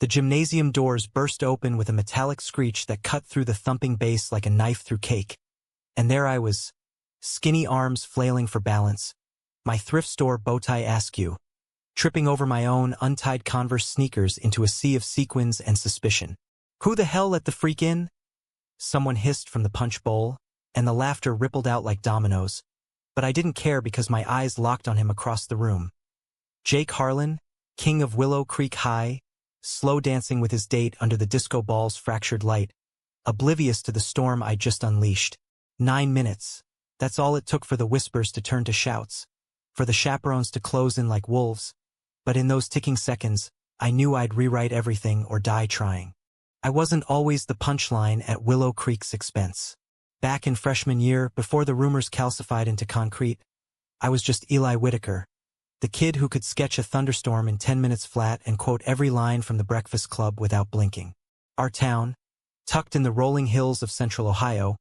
The gymnasium doors burst open with a metallic screech that cut through the thumping bass like a knife through cake. And there I was, skinny arms flailing for balance, my thrift store bow tie askew, tripping over my own untied Converse sneakers into a sea of sequins and suspicion. "Who the hell let the freak in?" someone hissed from the punch bowl, and the laughter rippled out like dominoes. But I didn't care because my eyes locked on him across the room. Jake Harlan, king of Willow Creek High, slow dancing with his date under the disco ball's fractured light, oblivious to the storm I'd just unleashed. 9 minutes. That's all it took for the whispers to turn to shouts, for the chaperones to close in like wolves. But in those ticking seconds, I knew I'd rewrite everything or die trying. I wasn't always the punchline at Willow Creek's expense. Back in freshman year, before the rumors calcified into concrete, I was just Eli Whitaker, the kid who could sketch a thunderstorm in 10 minutes flat and quote every line from The Breakfast Club without blinking. Our town, tucked in the rolling hills of central Ohio,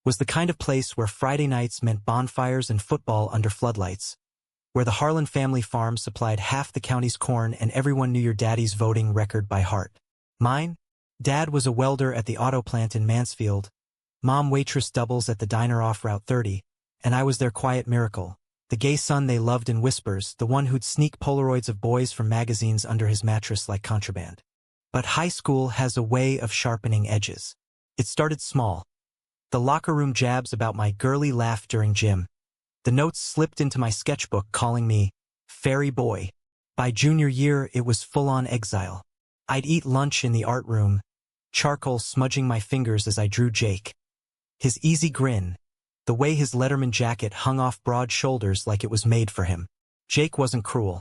was the kind of place where Friday nights meant bonfires and football under floodlights, where the Harlan family farm supplied half the county's corn and everyone knew your daddy's voting record by heart. Mine? Dad was a welder at the auto plant in Mansfield, Mom waitress doubles at the diner off Route 30, and I was their quiet miracle, the gay son they loved in whispers, the one who'd sneak Polaroids of boys from magazines under his mattress like contraband. But high school has a way of sharpening edges. It started small. The locker room jabs about my girly laugh during gym. The notes slipped into my sketchbook calling me Fairy Boy. By junior year, it was full-on exile. I'd eat lunch in the art room, charcoal smudging my fingers as I drew Jake. His easy grin, the way his Letterman jacket hung off broad shoulders like it was made for him. Jake wasn't cruel.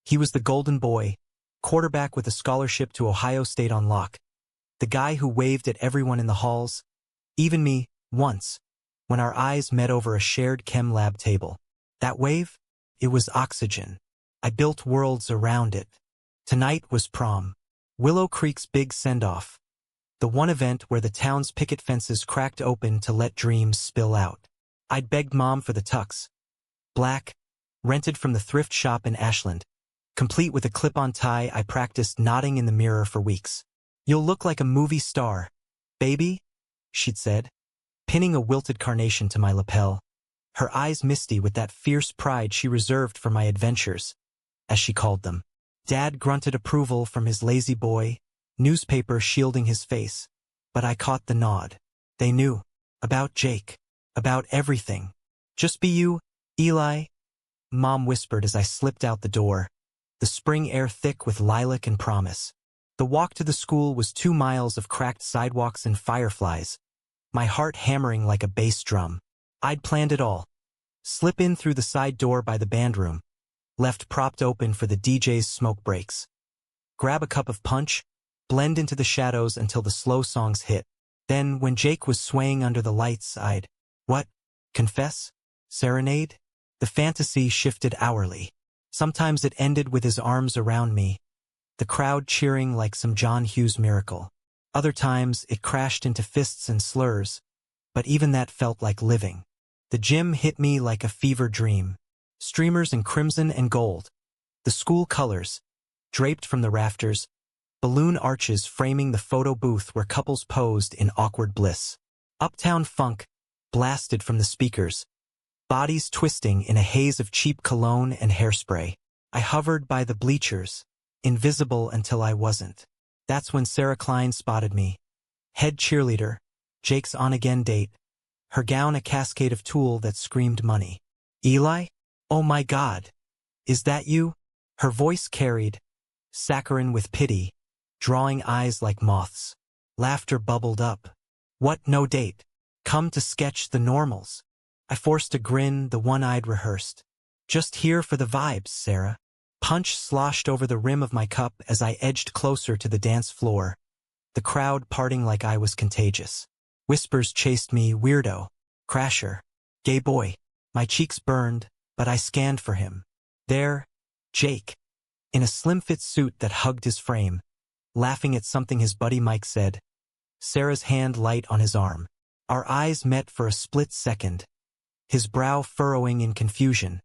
He was the golden boy, quarterback with a scholarship to Ohio State on lock. The guy who waved at everyone in the halls, even me, once, when our eyes met over a shared chem lab table. That wave? It was oxygen. I built worlds around it. Tonight was prom. Willow Creek's big send-off. The one event where the town's picket fences cracked open to let dreams spill out. I'd begged Mom for the tux. Black, rented from the thrift shop in Ashland. Complete with a clip-on tie I practiced nodding in the mirror for weeks. "You'll look like a movie star, baby," she'd said, pinning a wilted carnation to my lapel, her eyes misty with that fierce pride she reserved for my adventures, as she called them. Dad grunted approval from his lazy boy, newspaper shielding his face, but I caught the nod. They knew. About Jake. About everything. "Just be you, Eli," Mom whispered as I slipped out the door, the spring air thick with lilac and promise. The walk to the school was 2 miles of cracked sidewalks and fireflies, my heart hammering like a bass drum. I'd planned it all. Slip in through the side door by the band room, left propped open for the DJ's smoke breaks. Grab a cup of punch, blend into the shadows until the slow songs hit. Then, when Jake was swaying under the lights, I'd, what? Confess? Serenade? The fantasy shifted hourly. Sometimes it ended with his arms around me, the crowd cheering like some John Hughes miracle. Other times, it crashed into fists and slurs, but even that felt like living. The gym hit me like a fever dream. Streamers in crimson and gold. The school colors, draped from the rafters, balloon arches framing the photo booth where couples posed in awkward bliss. Uptown funk blasted from the speakers, bodies twisting in a haze of cheap cologne and hairspray. I hovered by the bleachers, invisible until I wasn't. That's when Sarah Klein spotted me. Head cheerleader, Jake's on-again date, her gown a cascade of tulle that screamed money. "Eli? Oh my God. Is that you?" Her voice carried, saccharine with pity, drawing eyes like moths. Laughter bubbled up. "What, no date? Come to sketch the normals?" I forced a grin, the one I'd rehearsed. "Just here for the vibes, Sarah." Punch sloshed over the rim of my cup as I edged closer to the dance floor, the crowd parting like I was contagious. Whispers chased me, weirdo, crasher, gay boy. My cheeks burned, but I scanned for him. There, Jake, in a slim-fit suit that hugged his frame, laughing at something his buddy Mike said, Sarah's hand light on his arm. Our eyes met for a split second, his brow furrowing in confusion,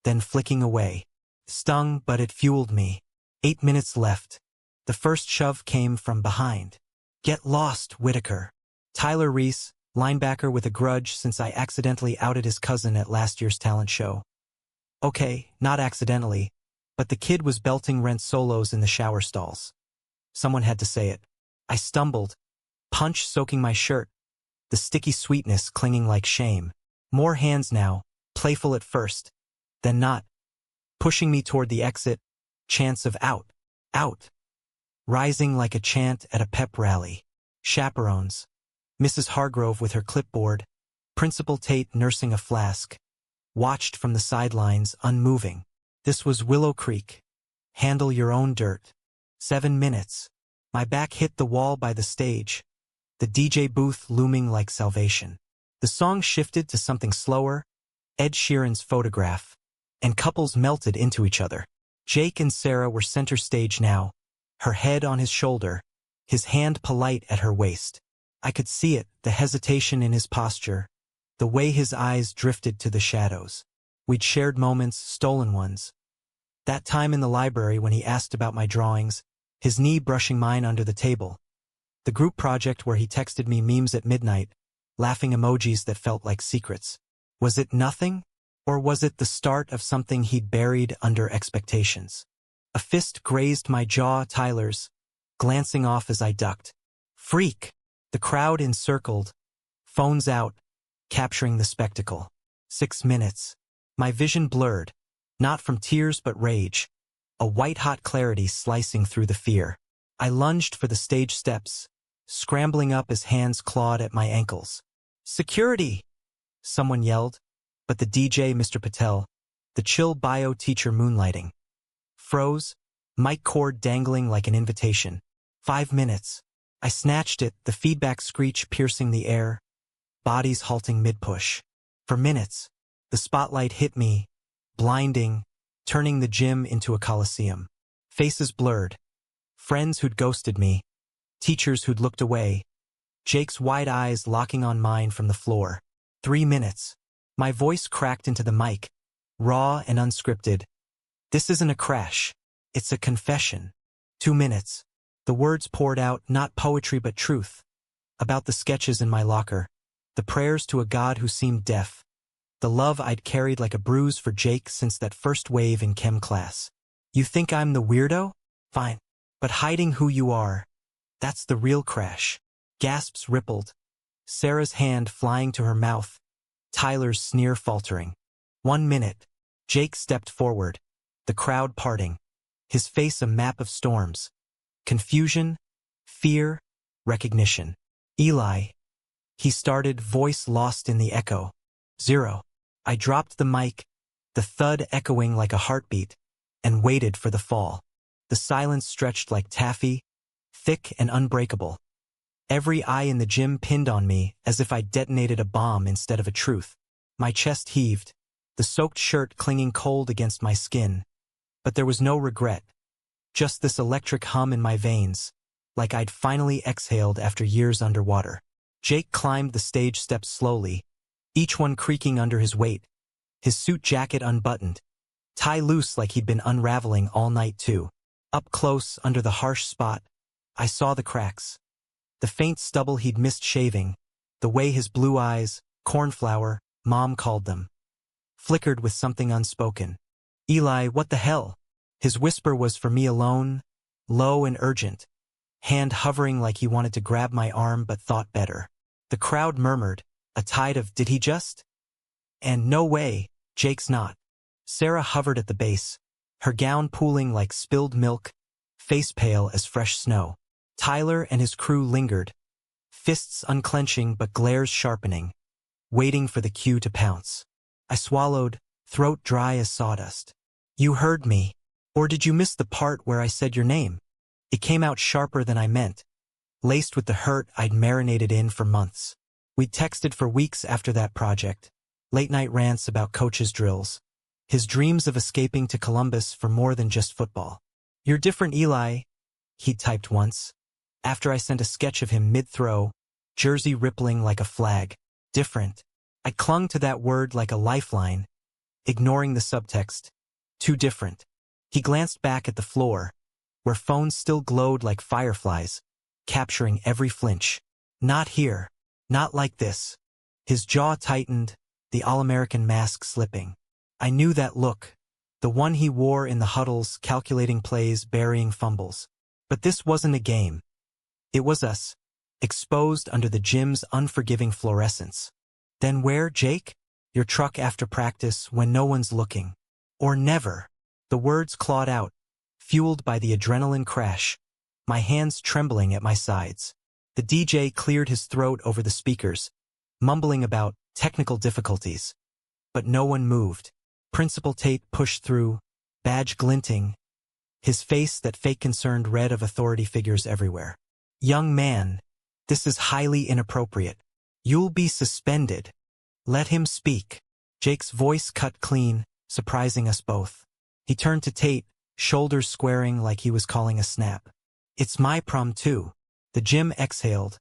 then flicking away. Stung, but it fueled me. 8 minutes left. The first shove came from behind. Get lost, Whitaker. Tyler Reese, linebacker with a grudge since I accidentally outed his cousin at last year's talent show. Okay, not accidentally, but the kid was belting Rent solos in the shower stalls. Someone had to say it. I stumbled, punch soaking my shirt, the sticky sweetness clinging like shame. More hands now, playful at first, then not, pushing me toward the exit, chants of out, out, rising like a chant at a pep rally. Chaperones. Mrs. Hargrove with her clipboard, Principal Tate nursing a flask, watched from the sidelines, unmoving. This was Willow Creek. Handle your own dirt. 7 minutes. My back hit the wall by the stage, the DJ booth looming like salvation. The song shifted to something slower, Ed Sheeran's Photograph, and couples melted into each other. Jake and Sarah were center stage now, her head on his shoulder, his hand polite at her waist. I could see it, the hesitation in his posture, the way his eyes drifted to the shadows. We'd shared moments, stolen ones. That time in the library when he asked about my drawings, his knee brushing mine under the table. The group project where he texted me memes at midnight, laughing emojis that felt like secrets. Was it nothing? Or was it the start of something he'd buried under expectations? A fist grazed my jaw, Tyler's, glancing off as I ducked. Freak! The crowd encircled, phones out, capturing the spectacle. 6 minutes. My vision blurred, not from tears but rage, a white-hot clarity slicing through the fear. I lunged for the stage steps, scrambling up as hands clawed at my ankles. Security! Someone yelled, but the DJ, Mr. Patel, the chill bio teacher moonlighting, froze, mic cord dangling like an invitation. 5 minutes. I snatched it, the feedback screech piercing the air, bodies halting mid-push. For minutes, the spotlight hit me, blinding, turning the gym into a coliseum. Faces blurred. Friends who'd ghosted me, teachers who'd looked away, Jake's wide eyes locking on mine from the floor. 3 minutes. My voice cracked into the mic, raw and unscripted. This isn't a crash. It's a confession. 2 minutes. The words poured out, not poetry but truth. About the sketches in my locker, the prayers to a God who seemed deaf, the love I'd carried like a bruise for Jake since that first wave in chem class. You think I'm the weirdo? Fine. But hiding who you are, that's the real crash. Gasps rippled, Sarah's hand flying to her mouth, Tyler's sneer faltering. 1 minute. Jake stepped forward, the crowd parting, his face a map of storms. Confusion, fear, recognition. Eli. He started, voice lost in the echo. 0. I dropped the mic, the thud echoing like a heartbeat, and waited for the fall. The silence stretched like taffy, thick and unbreakable. Every eye in the gym pinned on me as if I'd detonated a bomb instead of a truth. My chest heaved, the soaked shirt clinging cold against my skin. But there was no regret. Just this electric hum in my veins, like I'd finally exhaled after years underwater. Jake climbed the stage steps slowly, each one creaking under his weight, his suit jacket unbuttoned, tie loose like he'd been unraveling all night too. Up close, under the harsh spot, I saw the cracks. The faint stubble he'd missed shaving, the way his blue eyes, cornflower, Mom called them, flickered with something unspoken. Eli, what the hell? His whisper was for me alone, low and urgent, hand hovering like he wanted to grab my arm but thought better. The crowd murmured, a tide of did he just? And no way, Jake's not. Sarah hovered at the base, her gown pooling like spilled milk, face pale as fresh snow. Tyler and his crew lingered, fists unclenching but glares sharpening, waiting for the cue to pounce. I swallowed, throat dry as sawdust. You heard me. Or did you miss the part where I said your name? It came out sharper than I meant, laced with the hurt I'd marinated in for months. We'd texted for weeks after that project, late-night rants about coaches' drills, his dreams of escaping to Columbus for more than just football. You're different, Eli, he'd typed once, after I sent a sketch of him mid-throw, jersey rippling like a flag. Different. I clung to that word like a lifeline, ignoring the subtext. Too different. He glanced back at the floor, where phones still glowed like fireflies, capturing every flinch. Not here. Not like this. His jaw tightened, the all-American mask slipping. I knew that look. The one he wore in the huddles, calculating plays, burying fumbles. But this wasn't a game. It was us, exposed under the gym's unforgiving fluorescence. Then where, Jake? Your truck after practice when no one's looking. Or never. The words clawed out, fueled by the adrenaline crash, my hands trembling at my sides. The DJ cleared his throat over the speakers, mumbling about technical difficulties. But no one moved. Principal Tate pushed through, badge glinting, his face that fake concerned read of authority figures everywhere. Young man, this is highly inappropriate. You'll be suspended. Let him speak. Jake's voice cut clean, surprising us both. He turned to Tate, shoulders squaring like he was calling a snap. It's my prom too. The gym exhaled.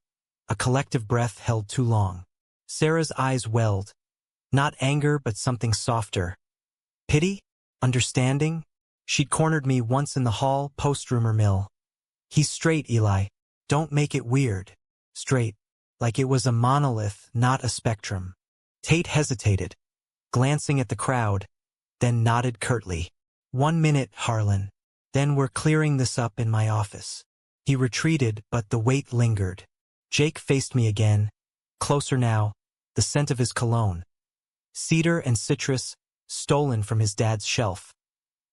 A collective breath held too long. Sarah's eyes welled. Not anger, but something softer. Pity? Understanding? She'd cornered me once in the hall, post-rumor mill. He's straight, Eli. Don't make it weird. Straight. Like it was a monolith, not a spectrum. Tate hesitated, glancing at the crowd, then nodded curtly. 1 minute, Harlan. Then we're clearing this up in my office. He retreated, but the weight lingered. Jake faced me again, closer now, the scent of his cologne. Cedar and citrus, stolen from his dad's shelf,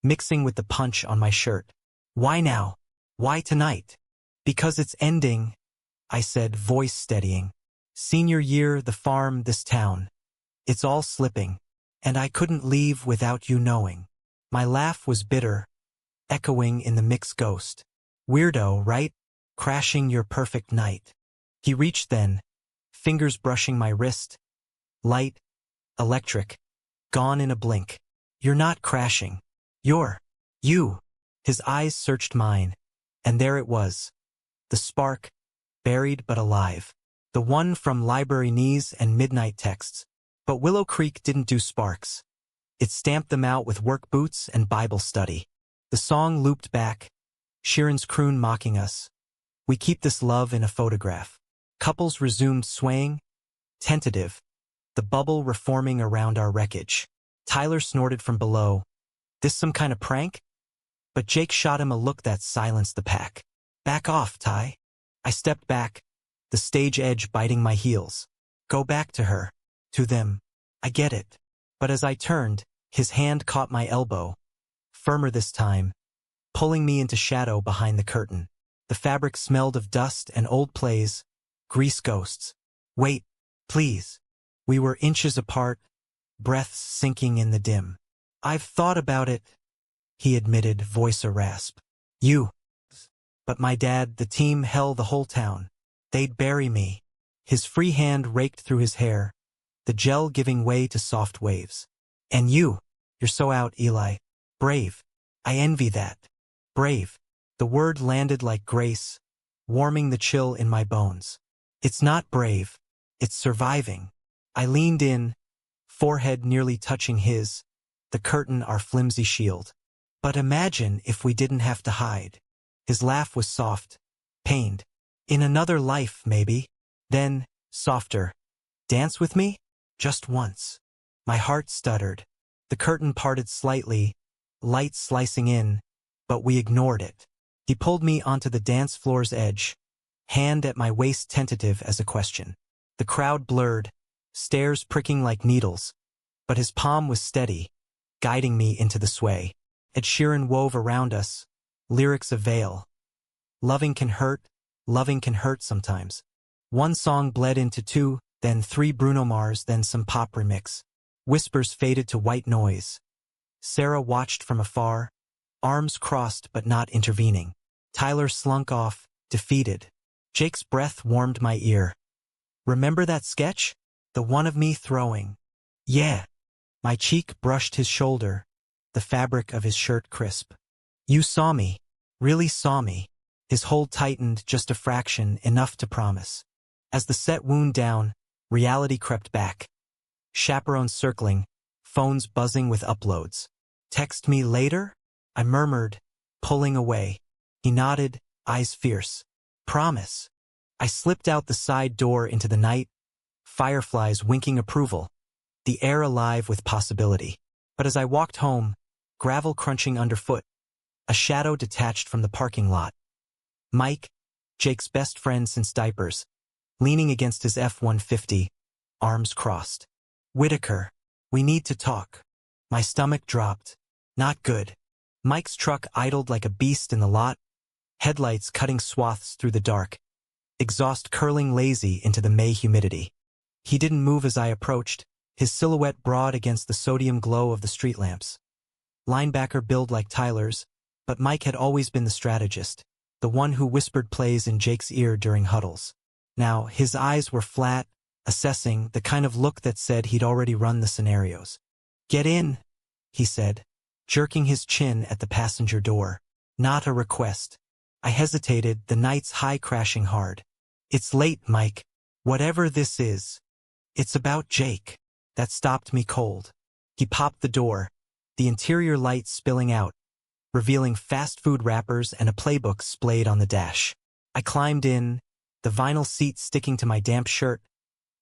mixing with the punch on my shirt. Why now? Why tonight? Because it's ending, I said, voice steadying. Senior year, the farm, this town. It's all slipping, and I couldn't leave without you knowing. My laugh was bitter, echoing in the mixed ghost. Weirdo, right? Crashing your perfect night. He reached then, fingers brushing my wrist. Light, electric, gone in a blink. You're not crashing. You. His eyes searched mine, and there it was. The spark, buried but alive. The one from library knees and midnight texts. But Willow Creek didn't do sparks. It stamped them out with work boots and Bible study. The song looped back, Sheeran's croon mocking us. We keep this love in a photograph. Couples resumed swaying, tentative, the bubble reforming around our wreckage. Tyler snorted from below. This some kind of prank? But Jake shot him a look that silenced the pack. Back off, Ty. I stepped back, the stage edge biting my heels. Go back to her. To them. I get it. But as I turned, his hand caught my elbow. Firmer this time, pulling me into shadow behind the curtain. The fabric smelled of dust and old plays, grease ghosts. Wait, please. We were inches apart, breaths sinking in the dim. I've thought about it, he admitted, voice a rasp. You. But my dad, the team, hell, the whole town. They'd bury me. His free hand raked through his hair, the gel giving way to soft waves. And you're so out, Eli. Brave. I envy that. Brave. The word landed like grace, warming the chill in my bones. It's not brave. It's surviving. I leaned in, forehead nearly touching his, the curtain our flimsy shield. But imagine if we didn't have to hide. His laugh was soft, pained. In another life, maybe. Then, softer. Dance with me? Just once. My heart stuttered. The curtain parted slightly, light slicing in, but we ignored it. He pulled me onto the dance floor's edge, hand at my waist tentative as a question. The crowd blurred, stares pricking like needles, but his palm was steady, guiding me into the sway. Ed Sheeran wove around us, lyrics of veil. Loving can hurt sometimes. One song bled into two, then three Bruno Mars, then some pop remix. Whispers faded to white noise. Sarah watched from afar, arms crossed but not intervening. Tyler slunk off, defeated. Jake's breath warmed my ear. Remember that sketch? The one of me throwing. Yeah. My cheek brushed his shoulder, the fabric of his shirt crisp. You saw me. Really saw me. His hold tightened just a fraction, enough to promise. As the set wound down, reality crept back. Chaperones circling, phones buzzing with uploads. Text me later? I murmured, pulling away. He nodded, eyes fierce. Promise. I slipped out the side door into the night, fireflies winking approval, the air alive with possibility. But as I walked home, gravel crunching underfoot, a shadow detached from the parking lot. Mike, Jake's best friend since diapers, leaning against his F-150, arms crossed. Whitaker, we need to talk. My stomach dropped. Not good. Mike's truck idled like a beast in the lot, headlights cutting swaths through the dark, exhaust curling lazy into the May humidity. He didn't move as I approached, his silhouette broad against the sodium glow of the street lamps. Linebacker build like Tyler's, but Mike had always been the strategist, the one who whispered plays in Jake's ear during huddles. Now, his eyes were flat, assessing, the kind of look that said he'd already run the scenarios. Get in, he said, jerking his chin at the passenger door. Not a request. I hesitated, the night's high crashing hard. It's late, Mike. Whatever this is. It's about Jake. That stopped me cold. He popped the door, the interior light spilling out, revealing fast food wrappers and a playbook splayed on the dash. I climbed in, the vinyl seat sticking to my damp shirt,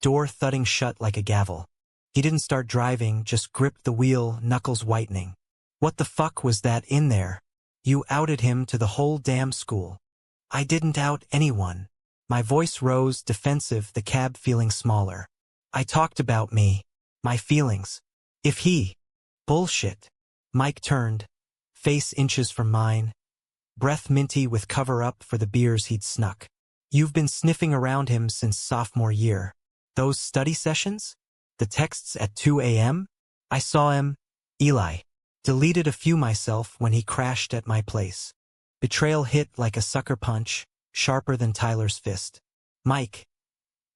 door thudding shut like a gavel. He didn't start driving, just gripped the wheel, knuckles whitening. What the fuck was that in there? You outed him to the whole damn school. I didn't out anyone. My voice rose, defensive, the cab feeling smaller. I talked about me, my feelings. If he... Bullshit. Mike turned, face inches from mine, breath minty with cover-up for the beers he'd snuck. You've been sniffing around him since sophomore year. Those study sessions? The texts at 2 a.m.? I saw him. Eli. Deleted a few myself when he crashed at my place. Betrayal hit like a sucker punch, sharper than Tyler's fist. Mike.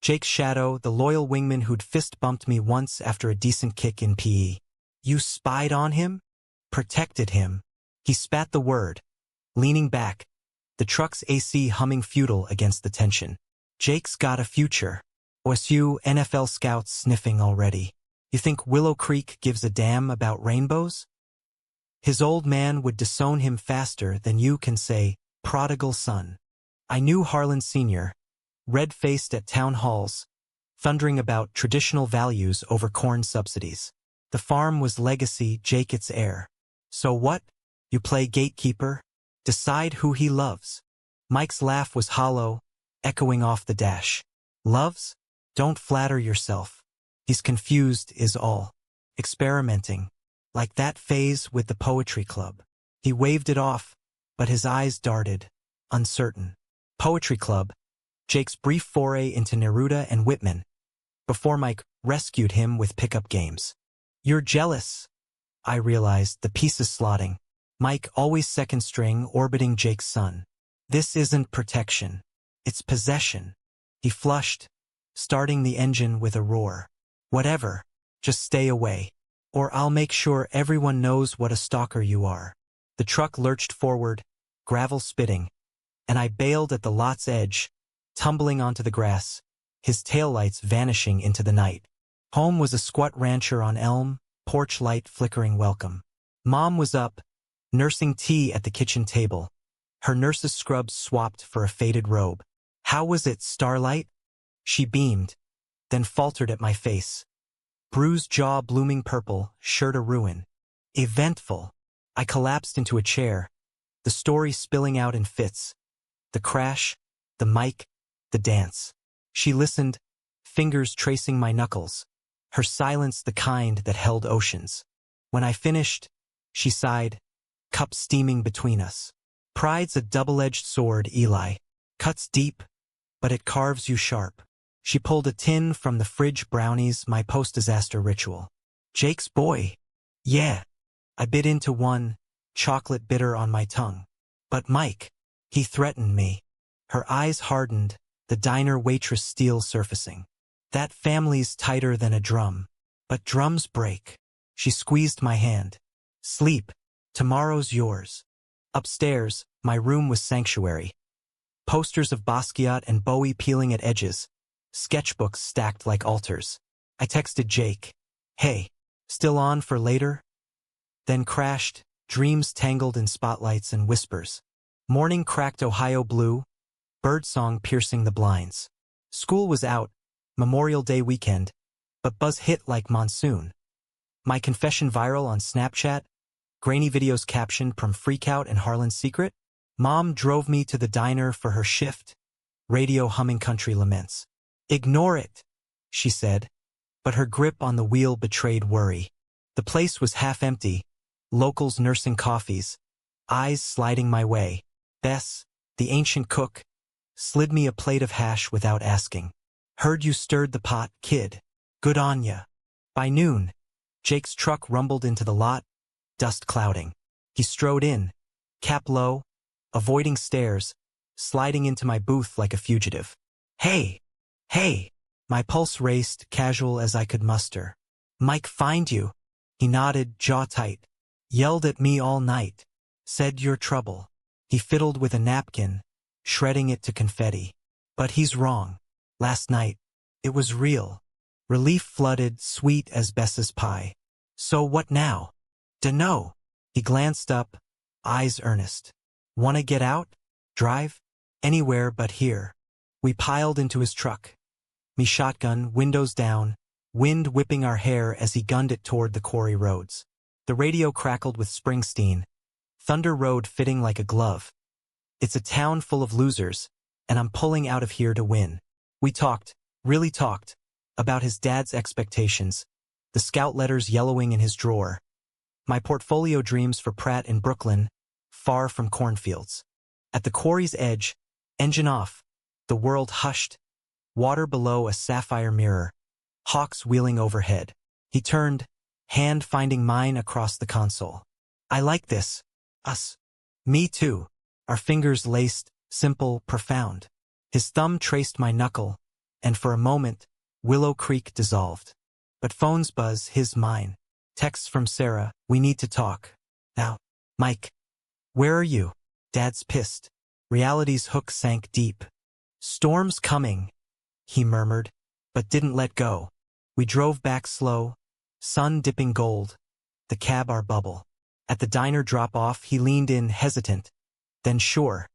Jake's shadow, the loyal wingman who'd fist-bumped me once after a decent kick in PE. You spied on him? Protected him. He spat the word, leaning back, the truck's AC humming futile against the tension. Jake's got a future. OSU NFL scouts sniffing already. You think Willow Creek gives a damn about rainbows? His old man would disown him faster than you can say, prodigal son. I knew Harlan Sr., red-faced at town halls, thundering about traditional values over corn subsidies. The farm was legacy, Jake its heir. So what? You play gatekeeper? Decide who he loves. Mike's laugh was hollow, echoing off the dash. Loves? Don't flatter yourself. He's confused is all. Experimenting. Like that phase with the poetry club. He waved it off, but his eyes darted, uncertain. Poetry club, Jake's brief foray into Neruda and Whitman, before Mike rescued him with pickup games. You're jealous. I realized, the pieces slotting. Mike always second string, orbiting Jake's son. This isn't protection. It's possession. He flushed, starting the engine with a roar. Whatever, just stay away. Or I'll make sure everyone knows what a stalker you are. The truck lurched forward, gravel spitting, and I bailed at the lot's edge, tumbling onto the grass, his taillights vanishing into the night. Home was a squat rancher on Elm, porch light flickering welcome. Mom was up, nursing tea at the kitchen table, her nurse's scrubs swapped for a faded robe. How was it, Starlight? She beamed, then faltered at my face. Bruised jaw blooming purple, shirt a ruin. Eventful. I collapsed into a chair, the story spilling out in fits. The crash, the mic, the dance. She listened, fingers tracing my knuckles, her silence the kind that held oceans. When I finished, she sighed, cup steaming between us. Pride's a double-edged sword, Eli. Cuts deep, but it carves you sharp. She pulled a tin from the fridge, brownies, my post-disaster ritual. Jake's boy. Yeah. I bit into one, chocolate bitter on my tongue. But Mike, he threatened me. Her eyes hardened, the diner waitress steel surfacing. That family's tighter than a drum. But drums break. She squeezed my hand. Sleep. Tomorrow's yours. Upstairs, my room was sanctuary. Posters of Basquiat and Bowie peeling at edges. Sketchbooks stacked like altars. I texted Jake. Hey, still on for later? Then crashed, dreams tangled in spotlights and whispers. Morning cracked Ohio blue, birdsong piercing the blinds. School was out, Memorial Day weekend, but buzz hit like monsoon. My confession viral on Snapchat, grainy videos captioned from Freakout and Harlan's Secret. Mom drove me to the diner for her shift, radio humming country laments. Ignore it, she said, but her grip on the wheel betrayed worry. The place was half empty, locals nursing coffees, eyes sliding my way. Bess, the ancient cook, slid me a plate of hash without asking. Heard you stirred the pot, kid. Good on ya. By noon, Jake's truck rumbled into the lot, dust clouding. He strode in, cap low, avoiding stares, sliding into my booth like a fugitive. Hey! Hey! My pulse raced, casual as I could muster. Mike, find you. He nodded, jaw tight. Yelled at me all night. Said you're trouble. He fiddled with a napkin, shredding it to confetti. But he's wrong. Last night, it was real. Relief flooded, sweet as Bess's pie. So what now? Dunno. He glanced up, eyes earnest. Wanna get out? Drive? Anywhere but here. We piled into his truck. Me shotgun, windows down, wind whipping our hair as he gunned it toward the quarry roads. The radio crackled with Springsteen. Thunder Road fitting like a glove. It's a town full of losers, and I'm pulling out of here to win. We talked, really talked, about his dad's expectations, the scout letters yellowing in his drawer, my portfolio dreams for Pratt in Brooklyn, far from cornfields. At the quarry's edge, engine off, the world hushed, water below a sapphire mirror, hawks wheeling overhead. He turned, hand finding mine across the console. I like this. Us. Me too. Our fingers laced, simple, profound. His thumb traced my knuckle, and for a moment, Willow Creek dissolved. But phones buzz, his mine. Texts from Sarah, we need to talk. Now. Mike. Where are you? Dad's pissed. Reality's hook sank deep. Storm's coming, he murmured, but didn't let go. We drove back slow, sun dipping gold, the cab our bubble. At the diner drop-off, he leaned in, hesitant, then sure.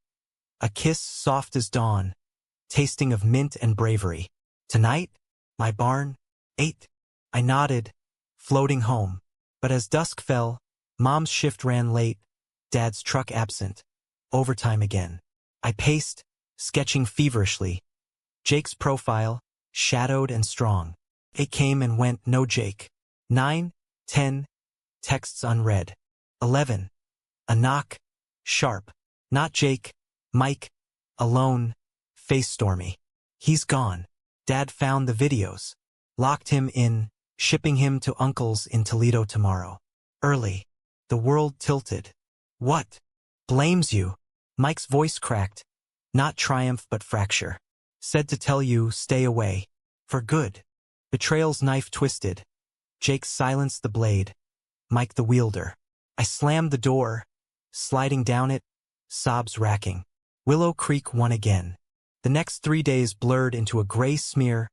A kiss soft as dawn, tasting of mint and bravery. Tonight? My barn? 8. I nodded, floating home. But as dusk fell, Mom's shift ran late, Dad's truck absent. Overtime again. I paced, sketching feverishly. Jake's profile, shadowed and strong. It came and went, no Jake. 9, 10, texts unread. 11. A knock, sharp. Not Jake, Mike, alone, face stormy. He's gone. Dad found the videos. Locked him in, shipping him to uncle's in Toledo tomorrow. Early. The world tilted. What? Blames you. Mike's voice cracked. Not triumph but fracture. Said to tell you, stay away. For good. Betrayal's knife twisted. Jake silenced the blade. Mike the wielder. I slammed the door, sliding down it, sobs racking. Willow Creek won again. The next 3 days blurred into a gray smear,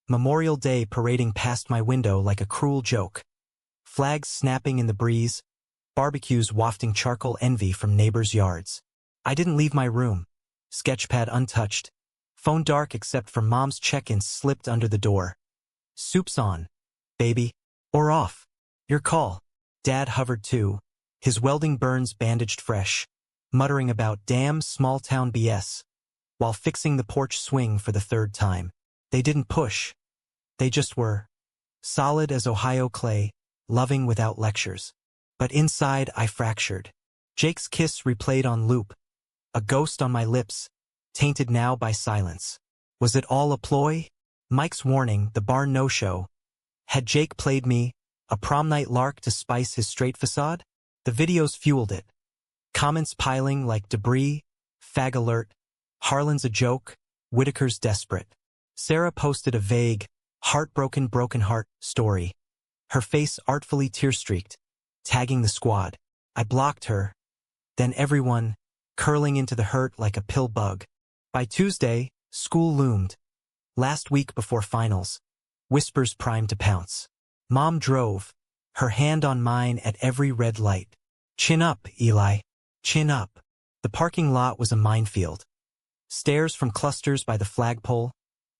Memorial Day parading past my window like a cruel joke. Flags snapping in the breeze, barbecues wafting charcoal envy from neighbors' yards. I didn't leave my room, sketchpad untouched, phone dark except for Mom's check-ins slipped under the door. Soup's on, baby, or off. Your call. Dad hovered too, his welding burns bandaged fresh, muttering about damn small-town BS, while fixing the porch swing for the 3rd time. They didn't push. They just were. Solid as Ohio clay, loving without lectures. But inside I fractured. Jake's kiss replayed on loop, a ghost on my lips, tainted now by silence. Was it all a ploy? Mike's warning, the barn no-show. Had Jake played me, a prom night lark to spice his straight facade? The videos fueled it. Comments piling like debris, fag alert, Harlan's a joke, Whitaker's desperate. Sarah posted a vague, heartbroken broken heart story. Her face artfully tear-streaked, tagging the squad. I blocked her. Then everyone, curling into the hurt like a pill bug. By Tuesday, school loomed. Last week before finals, whispers primed to pounce. Mom drove, her hand on mine at every red light. Chin up, Eli. Chin up. The parking lot was a minefield. Stairs from clusters by the flagpole,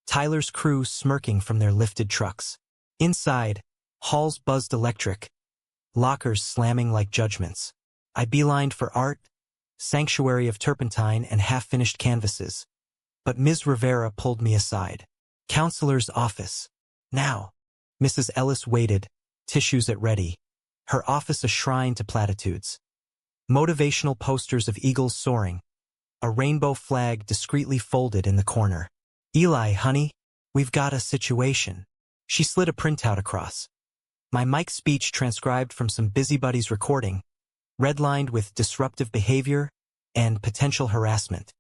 Tyler's crew smirking from their lifted trucks. Inside, halls buzzed electric, lockers slamming like judgments. I beelined for art, sanctuary of turpentine and half-finished canvases. But Ms. Rivera pulled me aside. Counselor's office. Now. Mrs. Ellis waited, tissues at ready. Her office a shrine to platitudes. Motivational posters of eagles soaring. A rainbow flag discreetly folded in the corner. Eli, honey, we've got a situation. She slid a printout across. My mic speech transcribed from some busybody's recording, redlined with disruptive behavior and potential harassment.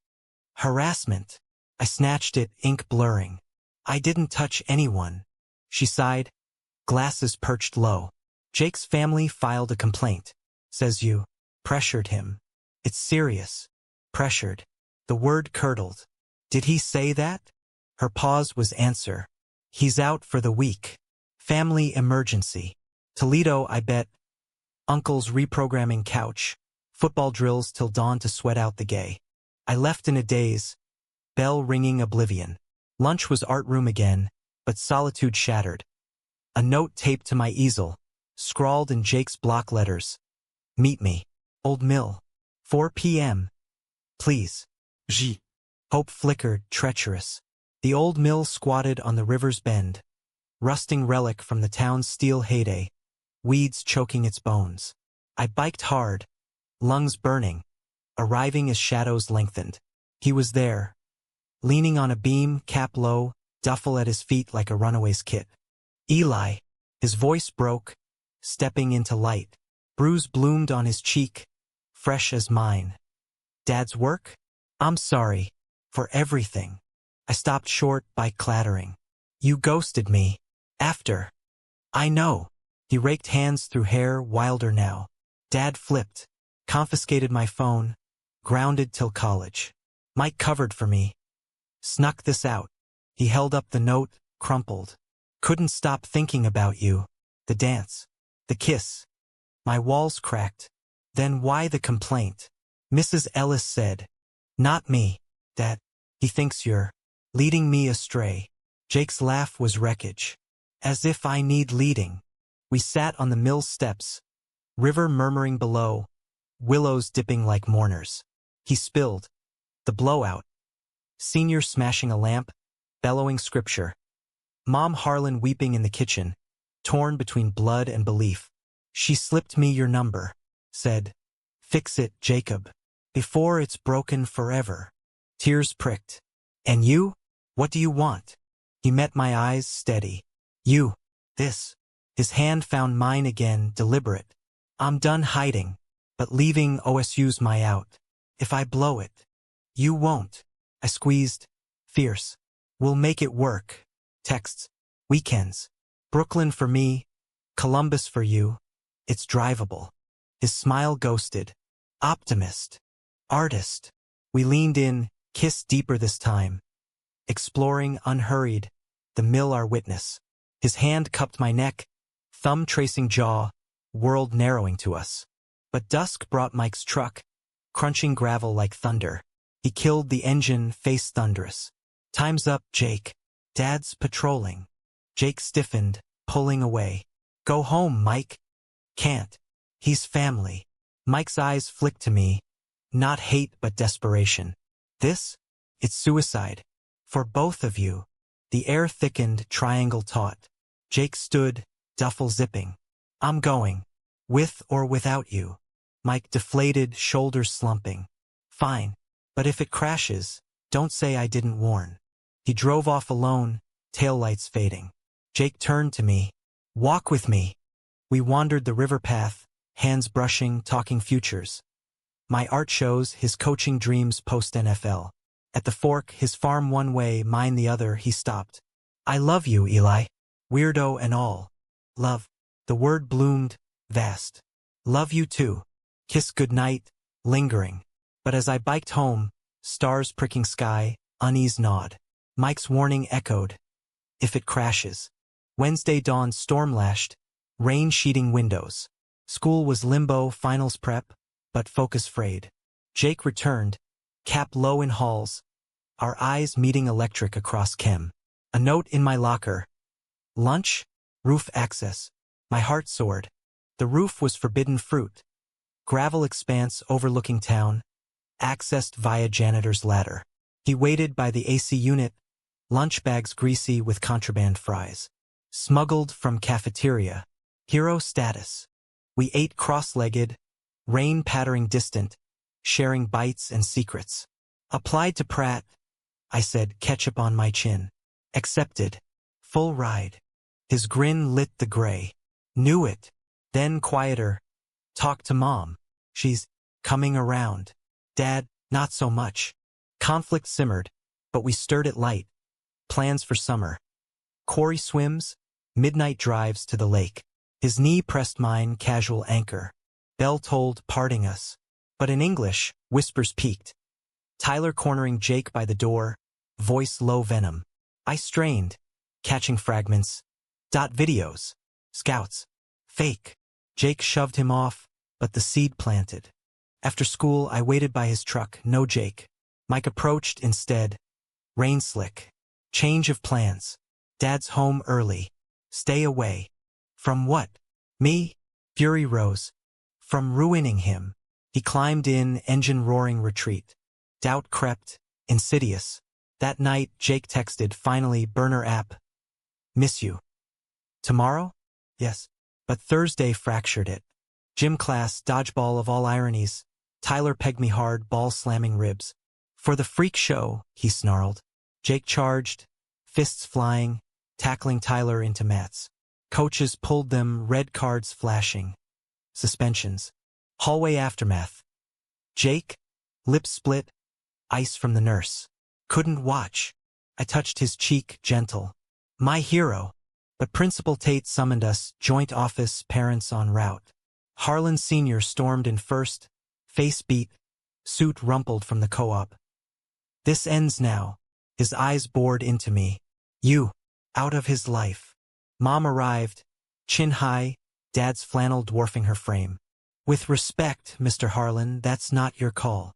Harassment. I snatched it, ink blurring. I didn't touch anyone. She sighed, glasses perched low. Jake's family filed a complaint. Says you pressured him. It's serious. Pressured. The word curdled. Did he say that? Her pause was answer. He's out for the week. Family emergency. Toledo, I bet. Uncle's reprogramming couch. Football drills till dawn to sweat out the gay. I left in a daze. Bell ringing oblivion. Lunch was art room again, but solitude shattered. A note taped to my easel, scrawled in Jake's block letters. Meet me. Old Mill. 4 p.m. Please. J. Hope flickered, treacherous. The old mill squatted on the river's bend. Rusting relic from the town's steel heyday. Weeds choking its bones. I biked hard, lungs burning, arriving as shadows lengthened. He was there, leaning on a beam, cap low, duffel at his feet like a runaway's kit. Eli. His voice broke, stepping into light. Bruise bloomed on his cheek, fresh as mine. Dad's work? I'm sorry. For everything. I stopped short by clattering. You ghosted me. After. I know. He raked hands through hair, wilder now. Dad flipped. Confiscated my phone. Grounded till college. Mike covered for me. Snuck this out. He held up the note, crumpled. Couldn't stop thinking about you. The dance. The kiss. My walls cracked. Then why the complaint? Mrs. Ellis said. Not me. Dad. He thinks you're leading me astray. Jake's laugh was wreckage. As if I need leading. We sat on the mill steps. River murmuring below. Willows dipping like mourners. He spilled. The blowout. Senior smashing a lamp. Bellowing scripture. Mom Harlan weeping in the kitchen. Torn between blood and belief. She slipped me your number. Said. Fix it, Jacob. Before it's broken forever. Tears pricked. And you? What do you want? He met my eyes steady. You. This. His hand found mine again, deliberate. I'm done hiding, but leaving OSU's my out. If I blow it, you won't. I squeezed. Fierce. We'll make it work. Texts. Weekends. Brooklyn for me. Columbus for you. It's drivable. His smile ghosted. Optimist. Artist. We leaned in, kissed deeper this time. Exploring unhurried. The mill our witness. His hand cupped my neck. Thumb tracing jaw. World narrowing to us. But dusk brought Mike's truck. Crunching gravel like thunder. He killed the engine, face thunderous. Time's up, Jake. Dad's patrolling. Jake stiffened, pulling away. Go home, Mike. Can't. He's family. Mike's eyes flicked to me. Not hate but desperation. This? It's suicide. For both of you. The air thickened, triangle taut. Jake stood, duffel zipping. I'm going. With or without you. Mike deflated, shoulders slumping. Fine. But if it crashes, don't say I didn't warn. He drove off alone, taillights fading. Jake turned to me. Walk with me. We wandered the river path, hands brushing, talking futures. My art shows, his coaching dreams post-NFL. At the fork, his farm one way, mine the other, he stopped. I love you, Eli. Weirdo and all. Love. The word bloomed, vast. Love you too. Kiss goodnight, lingering. But as I biked home, stars pricking sky, unease nod. Mike's warning echoed. If it crashes. Wednesday dawn storm-lashed, rain sheeting windows. School was limbo, finals prep, but focus frayed. Jake returned, cap low in halls, our eyes meeting electric across chem. A note in my locker. Lunch? Roof access. My heart soared. The roof was forbidden fruit. Gravel expanse overlooking town, accessed via janitor's ladder. He waited by the AC unit, lunch bags greasy with contraband fries. Smuggled from cafeteria. Hero status. We ate cross-legged, rain pattering distant, sharing bites and secrets. Applied to Pratt, I said, ketchup on my chin. Accepted. Full ride. His grin lit the gray. Knew it. Then quieter. Talk to Mom. She's coming around. Dad, not so much. Conflict simmered, but we stirred it light. Plans for summer. Quarry swims, midnight drives to the lake. His knee pressed mine, casual anchor. Bell tolled, parting us. But in English, whispers peaked. Tyler cornering Jake by the door, voice low venom. I strained, catching fragments. Videos. Scouts. Fake. Jake shoved him off, but the seed planted. After school, I waited by his truck, no Jake. Mike approached instead. Rain slick. Change of plans. Dad's home early. Stay away. From what? Me? Fury rose. From ruining him. He climbed in, engine roaring retreat. Doubt crept, insidious. That night, Jake texted, finally, burner app. Miss you. Tomorrow? Yes. But Thursday fractured it. Gym class, dodgeball of all ironies. Tyler pegged me hard, ball slamming ribs. For the freak show, he snarled. Jake charged, fists flying, tackling Tyler into mats. Coaches pulled them, red cards flashing. Suspensions. Hallway aftermath. Jake, lips split, ice from the nurse. Couldn't watch. I touched his cheek, gentle. My hero. But Principal Tate summoned us, joint office, parents en route. Harlan Sr. stormed in first, face beat, suit rumpled from the co-op. This ends now. His eyes bored into me. You, out of his life. Mom arrived, chin high, Dad's flannel dwarfing her frame. With respect, Mr. Harlan, that's not your call.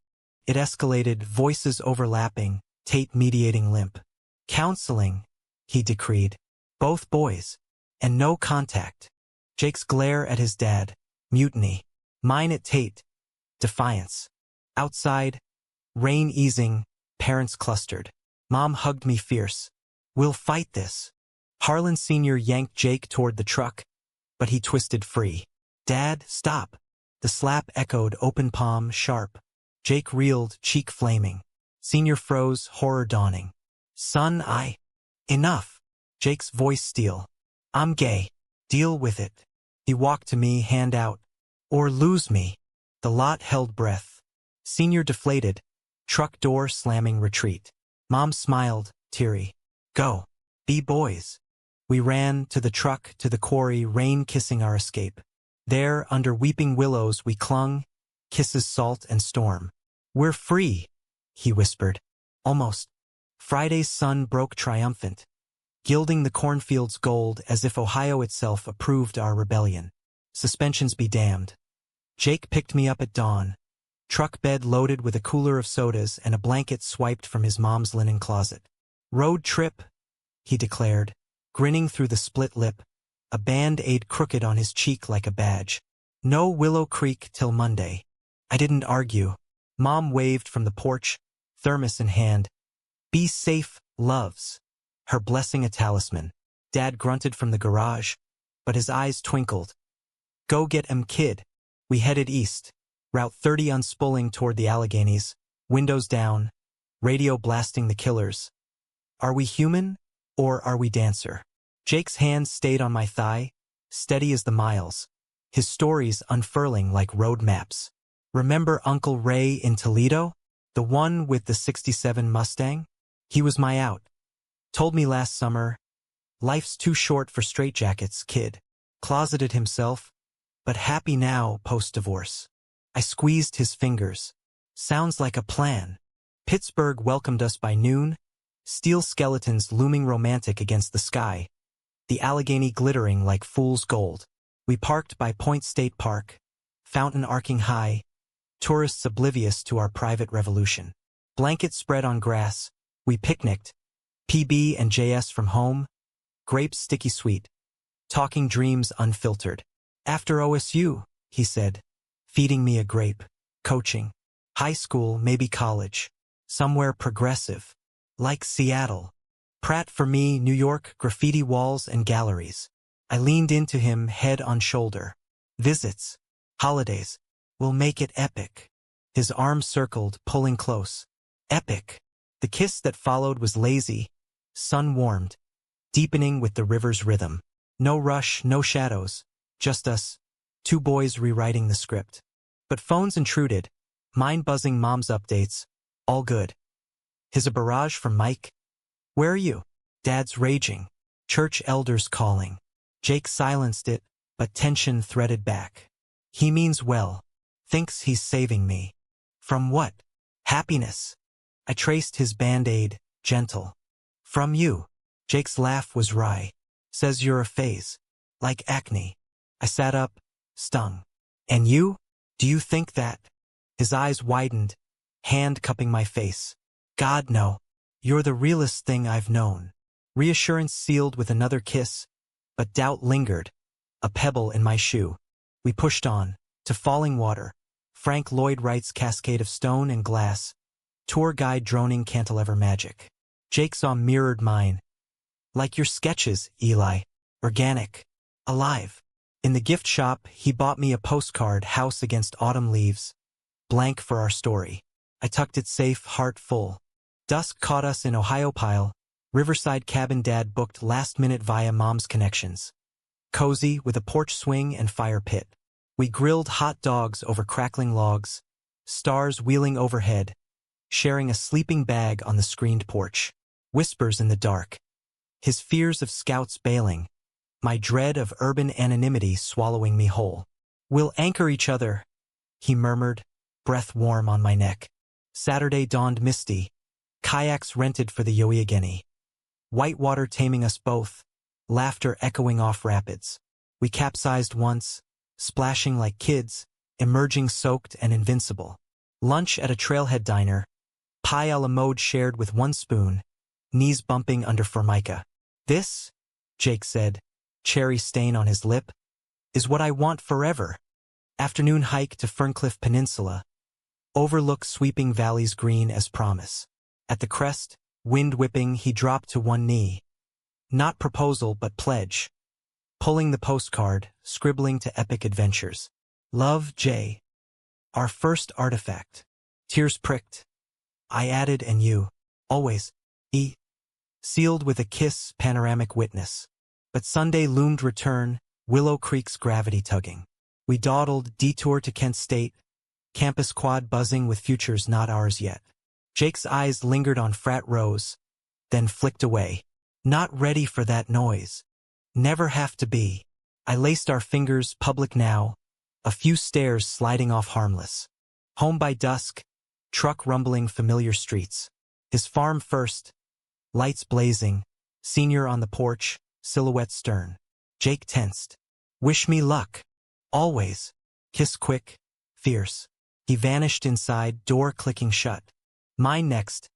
It escalated, voices overlapping, Tate mediating limp. Counseling, he decreed. Both boys. And no contact. Jake's glare at his dad. Mutiny. Mine at Tate. Defiance. Outside. Rain easing. Parents clustered. Mom hugged me fierce. We'll fight this. Harlan Sr. yanked Jake toward the truck, but he twisted free. Dad, stop. The slap echoed, open palm, sharp. Jake reeled, cheek flaming. Senior froze, horror dawning. Son, Enough. Jake's voice steel. I'm gay. Deal with it. He walked to me, hand out. Or lose me. The lot held breath. Senior deflated. Truck door slamming retreat. Mom smiled, teary. Go. Be boys. We ran to the truck, to the quarry, rain kissing our escape. There, under weeping willows, we clung, kisses salt and storm. We're free, he whispered. Almost. Friday's sun broke triumphant, gilding the cornfield's gold as if Ohio itself approved our rebellion. Suspensions be damned. Jake picked me up at dawn. Truck bed loaded with a cooler of sodas and a blanket swiped from his mom's linen closet. Road trip, he declared, grinning through the split lip, a Band-Aid crooked on his cheek like a badge. No Willow Creek till Monday. I didn't argue. Mom waved from the porch, thermos in hand. Be safe, loves. Her blessing a talisman. Dad grunted from the garage, but his eyes twinkled. Go get 'em, kid. We headed east. Route 30 unspooling toward the Alleghenies, windows down, radio blasting the Killers. Are we human, or are we dancer? Jake's hand stayed on my thigh, steady as the miles, his stories unfurling like road maps. Remember Uncle Ray in Toledo? The one with the '67 Mustang? He was my out. Told me last summer, life's too short for straitjackets, kid. Closeted himself, but happy now post-divorce. I squeezed his fingers. Sounds like a plan. Pittsburgh welcomed us by noon, steel skeletons looming romantic against the sky, the Allegheny glittering like fool's gold. We parked by Point State Park, fountain arcing high, tourists oblivious to our private revolution. Blanket spread on grass, we picnicked, PB and JS from home, grapes sticky sweet, talking dreams unfiltered. After OSU, he said, feeding me a grape, coaching, high school, maybe college, somewhere progressive, like Seattle. Pratt for me, New York, graffiti walls and galleries. I leaned into him head on shoulder. Visits, holidays, we'll make it epic. His arm circled, pulling close. Epic. The kiss that followed was lazy, sun-warmed, deepening with the river's rhythm. No rush, no shadows, just us, two boys rewriting the script. But phones intruded, mine buzzing mom's updates, all good. His a barrage from Mike? Where are you? Dad's raging, church elders calling. Jake silenced it, but tension threaded back. He means well, thinks he's saving me. From what? Happiness. I traced his band-aid, gentle. From you. Jake's laugh was wry. Says you're a phase. Like acne. I sat up, stung. And you? Do you think that? His eyes widened, hand cupping my face. God, no. You're the realest thing I've known. Reassurance sealed with another kiss, but doubt lingered, a pebble in my shoe. We pushed on, to falling water. Frank Lloyd Wright's cascade of stone and glass. Tour guide droning cantilever magic. Jake saw mirrored mine. Like your sketches, Eli. Organic. Alive. In the gift shop, he bought me a postcard, house against autumn leaves. Blank for our story. I tucked it safe, heart full. Dusk caught us in Ohio pile. Riverside cabin Dad booked last minute via mom's connections. Cozy with a porch swing and fire pit. We grilled hot dogs over crackling logs. Stars wheeling overhead. Sharing a sleeping bag on the screened porch. Whispers in the dark. His fears of scouts bailing. My dread of urban anonymity swallowing me whole. We'll anchor each other, he murmured, breath warm on my neck. Saturday dawned misty. Kayaks rented for the Yoiageni. Whitewater taming us both. Laughter echoing off rapids. We capsized once, splashing like kids, emerging soaked and invincible. Lunch at a trailhead diner. Pie a la mode shared with one spoon. Knees bumping under formica. This, Jake said, cherry stain on his lip, is what I want forever. Afternoon hike to Ferncliff Peninsula. Overlook sweeping valleys green as promise. At the crest, wind whipping, he dropped to one knee. Not proposal but pledge. Pulling the postcard, scribbling to epic adventures. Love, J. Our first artifact. Tears pricked. I added and you. Always. E. Sealed with a kiss, panoramic witness. But Sunday loomed return, Willow Creek's gravity tugging. We dawdled, detour to Kent State, campus quad buzzing with futures not ours yet. Jake's eyes lingered on frat rows, then flicked away. Not ready for that noise. Never have to be. I laced our fingers, public now, a few stairs sliding off harmless. Home by dusk, truck rumbling familiar streets. His farm first, lights blazing, senior on the porch, silhouette stern. Jake tensed. Wish me luck. Always. Kiss quick, fierce. He vanished inside, door clicking shut. Mine next.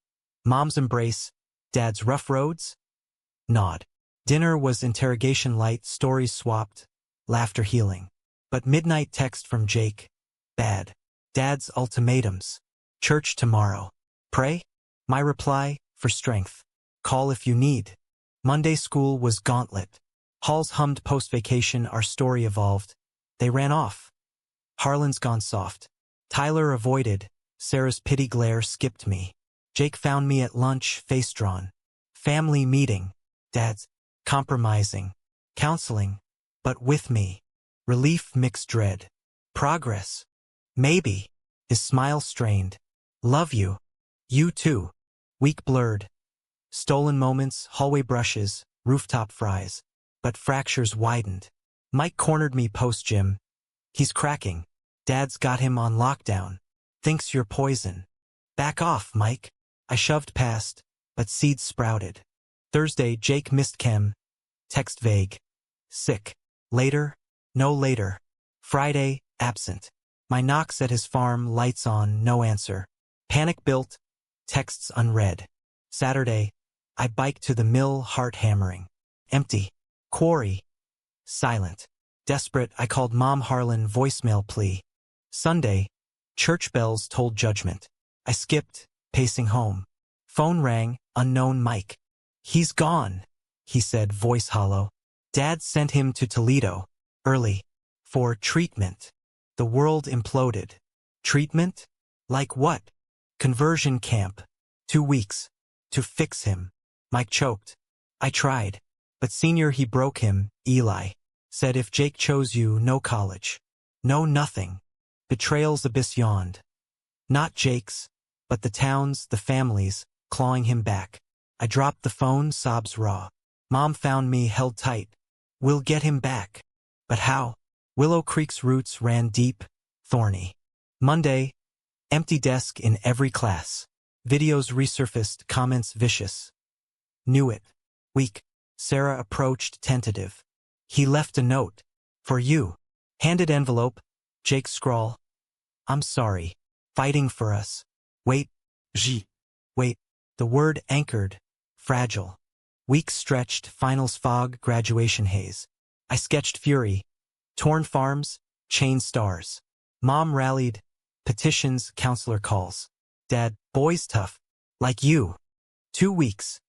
Mom's embrace. Dad's rough roads? Nod. Dinner was interrogation light, stories swapped, laughter healing. But midnight text from Jake. Bad. Dad's ultimatums. Church tomorrow. Pray? My reply, for strength. Call if you need. Monday school was gauntlet. Halls hummed post-vacation, our story evolved. They ran off. Harlan's gone soft. Tyler avoided. Sarah's pity glare skipped me. Jake found me at lunch, face drawn. Family meeting. Dad's compromising. Counseling. But with me. Relief mixed dread. Progress. Maybe. His smile strained. Love you. You too. Week blurred. Stolen moments, hallway brushes, rooftop fries. But fractures widened. Mike cornered me post-gym. He's cracking. Dad's got him on lockdown. Thinks you're poison. Back off, Mike. I shoved past, but seeds sprouted. Thursday, Jake missed chem. Text vague. Sick. Later? No later. Friday, absent. My knocks at his farm, lights on, no answer. Panic built, texts unread. Saturday, I biked to the mill, heart hammering. Empty. Quarry. Silent. Desperate, I called Mom. Harlan, voicemail plea. Sunday, church bells tolled judgment. I skipped, pacing home. Phone rang, unknown Mike. He's gone, he said, voice hollow. Dad sent him to Toledo, early, for treatment. The world imploded. Treatment? Like what? Conversion camp. 2 weeks. To fix him. Mike choked. I tried. But senior, he broke him. Eli said if Jake chose you, no college. No nothing. Betrayal's abyss yawned. Not Jake's, but the town's, the family's, clawing him back. I dropped the phone, sobs raw. Mom found me, held tight. We'll get him back. But how? Willow Creek's roots ran deep, thorny. Monday, empty desk in every class. Videos resurfaced, comments vicious. Knew it. Weak. Sarah approached, tentative. He left a note. For you. Handed envelope. Jake's scrawl. I'm sorry. Fighting for us. Wait. Wait. The word anchored. Fragile. Weeks stretched, finals fog, graduation haze. I sketched fury. Torn farms, chained stars. Mom rallied. Petitions, counselor calls. Dad, boys tough. Like you. 2 weeks.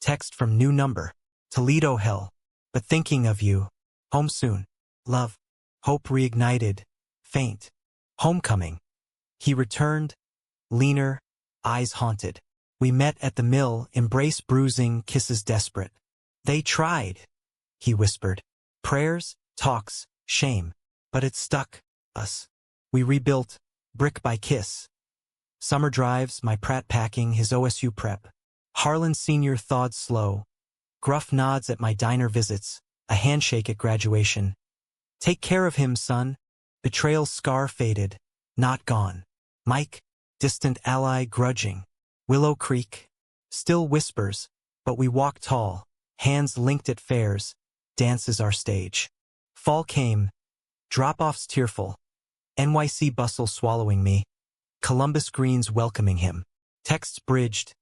Text from new number. Toledo hell. But thinking of you. Home soon. Love. Hope reignited. Faint. Homecoming. He returned. Leaner. Eyes haunted. We met at the mill, embrace bruising, kisses desperate. They tried. He whispered. Prayers, talks, shame. But it stuck. Us. We rebuilt. Brick by kiss. Summer drives, my Pratt packing, his OSU prep. Harlan Sr. thawed slow. Gruff nods at my diner visits. A handshake at graduation. Take care of him, son. Betrayal scar faded. Not gone. Mike, distant ally, grudging. Willow Creek. Still whispers, but we walk tall. Hands linked at fairs. Dances our stage. Fall came. Drop-offs tearful. NYC bustle swallowing me. Columbus Greens welcoming him. Texts bridged.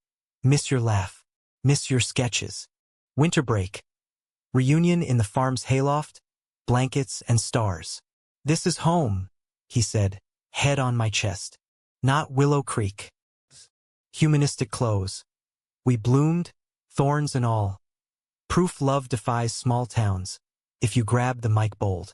Miss your laugh. Miss your sketches. Winter break. Reunion in the farm's hayloft. Blankets and stars. This is home, he said, head on my chest. Not Willow Creek. Humanistic close. We bloomed, thorns and all. Proof love defies small towns. If you grab the mic bold.